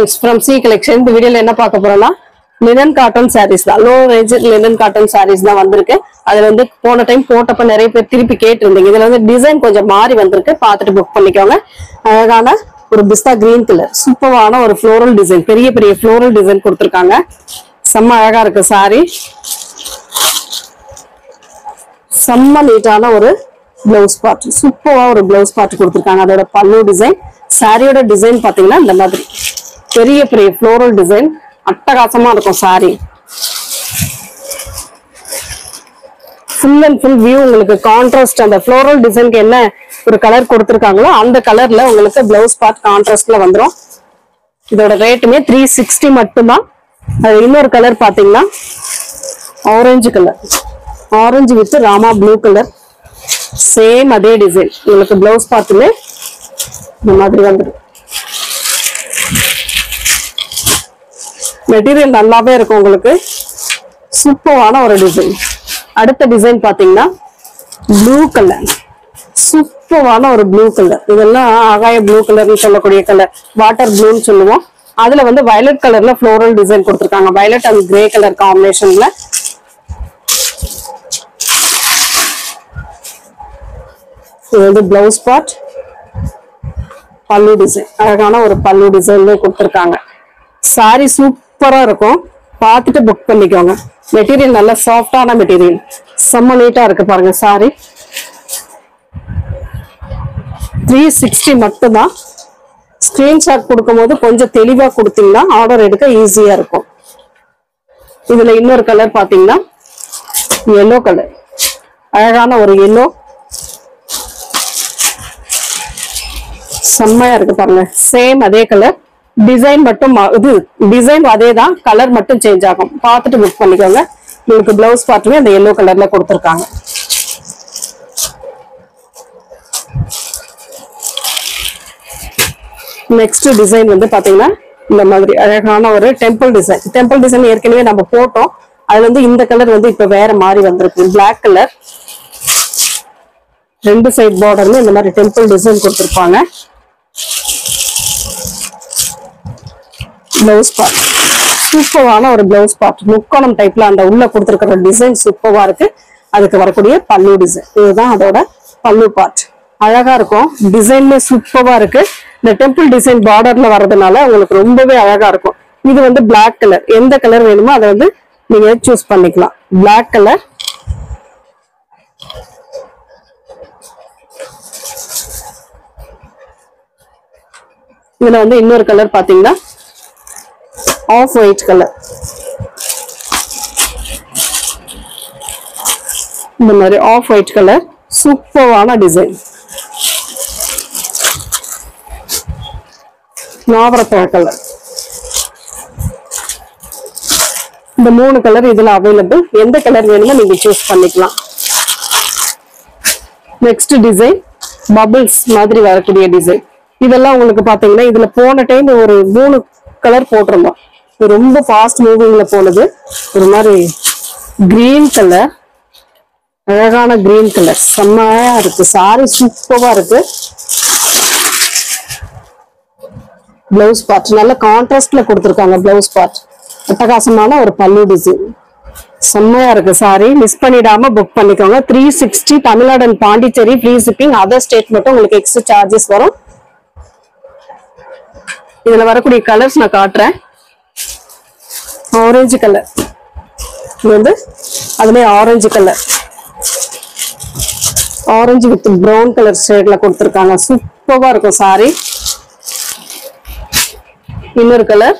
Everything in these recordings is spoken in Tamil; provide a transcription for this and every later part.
friends from C collection இந்த வீடியோல என்ன பார்க்க போறோம்னா linen cotton sarees தான் low range linen cotton sarees தான் வந்திருக்கு அதுல வந்து போன டைம் போட்டப்ப நிறைய பேர் திருப்பி கேட்டிருந்தீங்க இதுல வந்து டிசைன் கொஞ்சம் மாறி வந்திருக்கு பார்த்துட்டு புக் பண்ணிக்கோங்க அழகான ஒரு பிஸ்தா கிரீன் கலர் சூப்பரான ஒரு ஃப்ளோரல் டிசைன் பெரிய பெரிய ஃப்ளோரல் டிசைன் கொடுத்திருக்காங்க செம்ம அழகா இருக்கு saree செம்ம நீட்டான ஒரு blouse part சூப்பரா ஒரு blouse part கொடுத்திருக்காங்க அதோட பல்லு டிசைன் சாரியோட டிசைன் பாத்தீங்கன்னா இந்த மாதிரி பெரிய பெரிய ஃப்ளோரல் டிசைன் அட்டகாசமா இருக்கும் sorry full and full view உங்களுக்கு கான்ட்ராஸ்ட் அந்த ஃப்ளோரல் டிசைனுக்கு என்ன ஒரு கலர் கொடுத்திருக்காங்களோ அந்த கலர்ல உங்களுக்கு பிளவுஸ் பார்ட் கான்ட்ராஸ்ட்ல வந்துரும் இதோட ரேட்டுமே 360 மட்டும்தான் அது இன்னொரு கலர் பாத்தீங்கன்னா orange colour orange with Rama blue colour same அதே டிசைன் உங்களுக்கு பிளவுஸ் பார்ட்டுமே இந்த மாதிரி வந்துடும் மெட்டீரியல் நல்லாவே இருக்கும் உங்களுக்கு சூப்பரான ஒரு டிசைன் அடுத்த டிசைன் பாத்தீங்கன்னா ப்ளூ கலர் சூப்பரான ஒரு ப்ளூ கலர் இதெல்லாம் ஆகாய ப்ளூ கலர்னு சொல்லக்கூடிய கலர் வாட்டர் ப்ளூன்னு சொல்லுவோம் அதுல வந்து வயலட் கலர்ல ஃப்ளோரல் டிசைன் கொடுத்திருக்காங்க வயலட் அண்ட் கிரே கலர் காம்பினேஷன்ல இது வந்து பிளவுஸ் பார்ட் பல்லு டிசைன் அழகான ஒரு பல்லு டிசைன்ல கொடுத்திருக்காங்க சாரி சூப்பரா இருக்கும் பார்த்துட்டு புக் பண்ணிக்கோங்க மெட்டீரியல் நல்ல சாஃப்டான மெட்டீரியல் செம்ம நீட்டா இருக்கு பாருங்க சாரி 360 மட்டும்தான் ஸ்கிரீன்ஷாட் கொடுக்கும்போது கொஞ்சம் தெளிவா கொடுத்தீங்கன்னா ஆர்டர் எடுக்க ஈஸியா இருக்கும் இதுல இன்னொரு கலர் பாத்தீங்கன்னா yellow கலர் அழகான ஒரு yellow செம்மையா இருக்கு பாருங்க சேம் அதே கலர் டிசைன் மட்டும் இது டிசைன் அதே தான் கலர் மட்டும் சேஞ்ச் ஆகும் பார்த்துட்டு புக் பண்ணிக்கோங்க உங்களுக்கு பிளவுஸ் பார்ட்டுமே அந்த yellow கலர்ல கொடுத்திருக்காங்க நெக்ஸ்ட் டிசைன் வந்து பாத்தீங்கன்னா இந்த மாதிரி அழகான ஒரு டெம்பிள் டிசைன் ஏற்கனவே நம்ம போட்டோம் அதுல வந்து இந்த கலர் வந்து இப்ப வேற மாதிரி வந்திருக்கு பிளாக் கலர் ரெண்டு சைட் பார்டர்ல இந்த மாதிரி டெம்பிள் டிசைன் கொடுத்திருப்பாங்க பிளவுஸ் பார்ட் சூப்பரான ஒரு பிளவுஸ் பார்ட் முக்கோணம் டைப்ல அந்த உள்ள கொடுத்திருக்கிற டிசைன் சூப்பரா இருக்கு அதுக்கு வரக்கூடிய பல்லு டிசைன் இதுதான் அதோட பல்லு பார்ட் அழகா இருக்கும் டிசைன்ல சூப்பரா இருக்கு இந்த டெம்பிள் டிசைன் பார்டர்ல வர்றதுனால உங்களுக்கு ரொம்பவே அழகா இருக்கும் இது வந்து பிளாக் கலர் எந்த கலர் வேணுமோ அதை வந்து நீங்க சூஸ் பண்ணிக்கலாம் பிளாக் கலர் இதுல வந்து இன்னொரு கலர் பாத்தீங்கன்னா ஆஃப் ஒயிட் கலர் இந்த மாதிரி ஆஃப் ஒயிட் கலர் சூப்பரான டிசைன் நாவரப்பழ கலர் இந்த மூணு கலர் இதுல அவைலபிள் எந்த கலர் வேணுமோ நீங்க சூஸ் பண்ணிக்கலாம் நெக்ஸ்ட் டிசைன் பபிள்ஸ் மாதிரி வரக்கூடிய டிசைன் இதெல்லாம் உங்களுக்கு பாத்தீங்கன்னா இதுல போன டைம் ஒரு 3 கலர் போட்டிருந்தோம் ரொம்ப ஃபாஸ்ட் மூவிங்ல போனது ஒரு மாதிரி கிரீன் கலர் அழகான கிரீன் கலர் செம்மையா இருக்கு சாரி சூப்பரா இருக்கு பிளவுஸ் பார்ட் நல்ல கான்ட்ராஸ்ட்ல கொடுத்திருக்காங்க பிளவுஸ் பார்ட் அட்டகாசமான ஒரு பல்லு டிசைன் செம்மையா இருக்கு சாரி மிஸ் பண்ணிடாம புக் பண்ணிக்கோங்க 360 Tamil Nadu and Pondicherry free shipping other state மட்டும் உங்களுக்கு எக்ஸ்ட்ரா சார்ஜஸ் வரும் இதுல வரக்கூடிய கலர்ஸ் நான் காட்டுறேன் ஆரஞ்சு கலர் இது வந்து அதுமே orange colour orange with brown colour ஷேட்ல கொடுத்திருக்காங்க சூப்பரா இருக்கும் சாரி இன்னொரு colour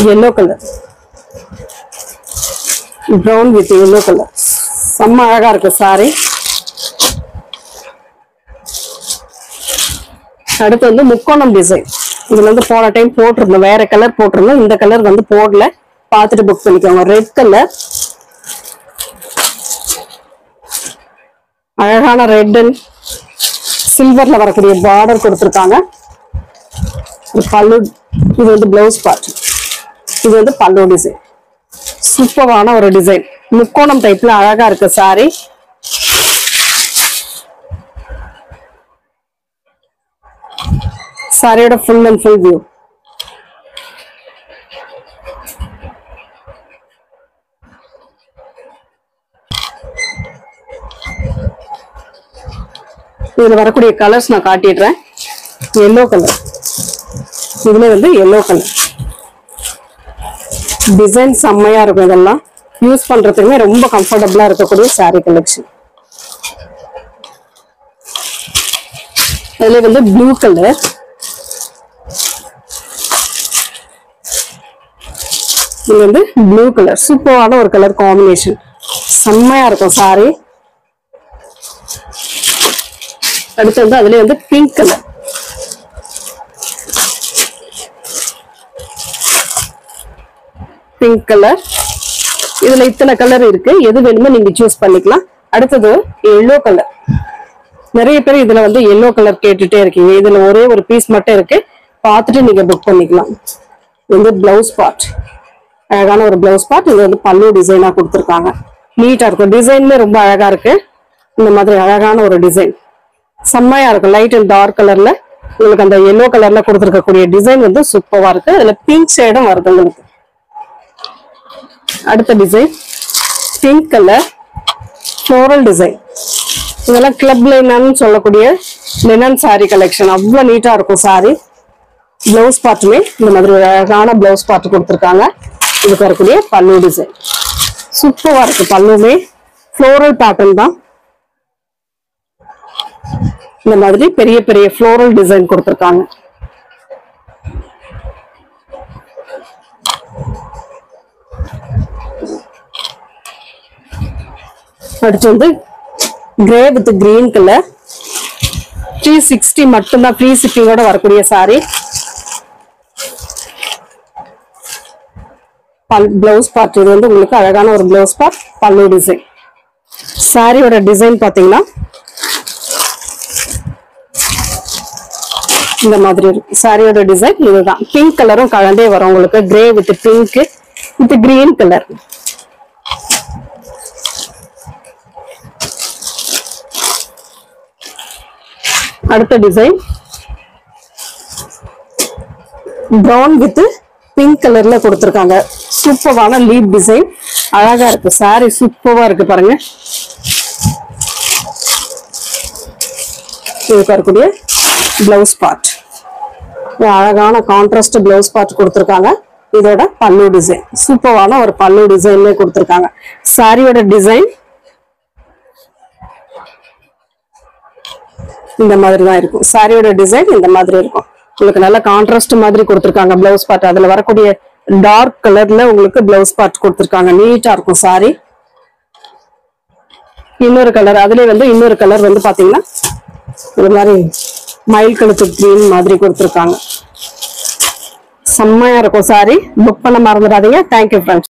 yellow colour brown with yellow colour செம்ம அழகா இருக்கு சாரி அடுத்து வந்து முக்கோணம் டிசைன் இதுல வந்து போன டைம் போட்டிருந்தோம் வேற கலர் போட்டிருந்தோம் இந்த கலர் வந்து போடல பார்த்துட்டு புக் பண்ணிக்கோங்க ரெட் கலர் அழகான ரெட் அண்ட் சில்வர்ல வரக்கூடிய பார்டர் கொடுத்திருக்காங்க பல்லு இது வந்து பிளவுஸ் பார்ட் இது வந்து பல்லு டிசைன் சூப்பரான ஒரு டிசைன் முக்கோணம் டைப்ல அழகா இருக்கு சாரி சாரியோட ஃபுல் அண்ட் ஃபுல் வியூ இதுல வரக்கூடிய கலர்ஸ் நான் காட்டிடுறேன். எல்லோ கலர், இதுல வந்து எல்லோ கலர் டிசைன் செம்மையா இருக்கும். இதெல்லாம் யூஸ் பண்றதுக்குமே ரொம்ப கம்ஃபர்டபுளா இருக்கக்கூடிய saree கலெக்ஷன். இதுல வந்து ப்ளூ கலர், இது வந்து ப்ளூ கலர் சூப்பரான ஒரு கலர் காம்பினேஷன், செம்மையா இருக்கும் saree. அடுத்து வந்து அதுல வந்து பிங்க் கலர், பிங்க் கலர். இதுல இத்தனை கலர் இருக்கு, எது வேணுமோ நீங்க சூஸ் பண்ணிக்கலாம். அடுத்தது எல்லோ கலர். நிறைய பேர் இதுல வந்து எல்லோ கலர் கேட்டுட்டே இருக்கீங்க. இதுல ஒரே ஒரு பீஸ் மட்டும் இருக்கு, பார்த்துட்டு நீங்க புக் பண்ணிக்கலாம். இது வந்து பிளவுஸ் பார்ட், அழகான ஒரு பிளவுஸ் பார்ட். இது வந்து பல்லு டிசைனா கொடுத்துருக்காங்க, நீட்டா இருக்கும். டிசைன்ல ரொம்ப அழகா இருக்கு. இந்த மாதிரி அழகான ஒரு டிசைன் செம்மையா இருக்கும். லைட் அண்ட் டார்க் கலர்ல உங்களுக்கு அந்த எல்லோ கலர்ல கொடுத்துருக்கக்கூடிய டிசைன் வந்து சூப்பரா இருக்கு. அதுல பிங்க் ஷேடும் வருது உங்களுக்கு. அடுத்த design pink colour floral design. இதெல்லாம் கிளப் லைனன் சொல்லக்கூடிய லினன் saree கலெக்ஷன். அவ்வளவு நீட்டா இருக்கும் saree. பிளவுஸ் பார்ட்டுமே இந்த மாதிரி அழகான பிளவுஸ் பார்ட் கொடுத்துருக்காங்க. இதுக்கு வரக்கூடிய பல்லு டிசைன் சூப்பரா இருக்கு. பல்லுமே ஃப்ளோரல் பேட்டர்ன் தான். இந்த மாதிரி பெரிய பெரிய ஃப்ளோரல் டிசைன் கொடுத்துருக்காங்க. அடுத்து வந்து கிரே வித் கிரீன் கலர் 360 மட்டும்தான் ஃப்ரீ ஷிப்பிங்கோட வரக்கூடிய saree. பிளவுஸ் பார்ட் இது வந்து உங்களுக்கு அழகான ஒரு பிளவுஸ் பார்ட், பல்லு டிசைன். சாரியோட டிசைன் பாத்தீங்கன்னா இந்த மாதிரி இருக்கு. சாரியோட டிசைன் இதுதான். பிங்க் கலரும் கலந்தே வரும் உங்களுக்கு. Grey with pink with green colour. அடுத்த டிசைன் பிரவுன் வித் பிங்க் கலர்ல கொடுத்திருக்காங்க. சூப்பரான லீப் டிசைன், அழகா இருக்கு. சாரி சூப்பரா இருக்கு பாருங்க. இதுக்கு வரக்கூடிய பிளவுஸ் பார்ட் அழகான கான்ட்ராஸ்ட் பிளவுஸ் பார்ட் கொடுத்திருக்காங்க. இதோட பல்லு டிசைன் சூப்பரான ஒரு பல்லு டிசைன்ல கொடுத்திருக்காங்க. சாரியோட டிசைன் இந்த மாதிரி தான் இருக்கும். சாரியோட டிசைன் இந்த மாதிரி இருக்கும். உங்களுக்கு நல்ல கான்ட்ராஸ்ட் மாதிரி கொடுத்திருக்காங்க பிளவுஸ் பார்ட். அதுல வரக்கூடிய டார்க் கலர்ல உங்களுக்கு பிளவுஸ் பார்ட் கொடுத்திருக்காங்க. நீட்டா இருக்கும் சாரி. இன்னொரு கலர், அதுல வந்து இன்னொரு கலர் வந்து பாத்தீங்கன்னா ஒரு மாதிரி மயில் கழுத்து கிரீன் மாதிரி கொடுத்திருக்காங்க. செம்மையா இருக்கும் சாரி. புக் பண்ண மறந்துடாதீங்க. Thank you friends.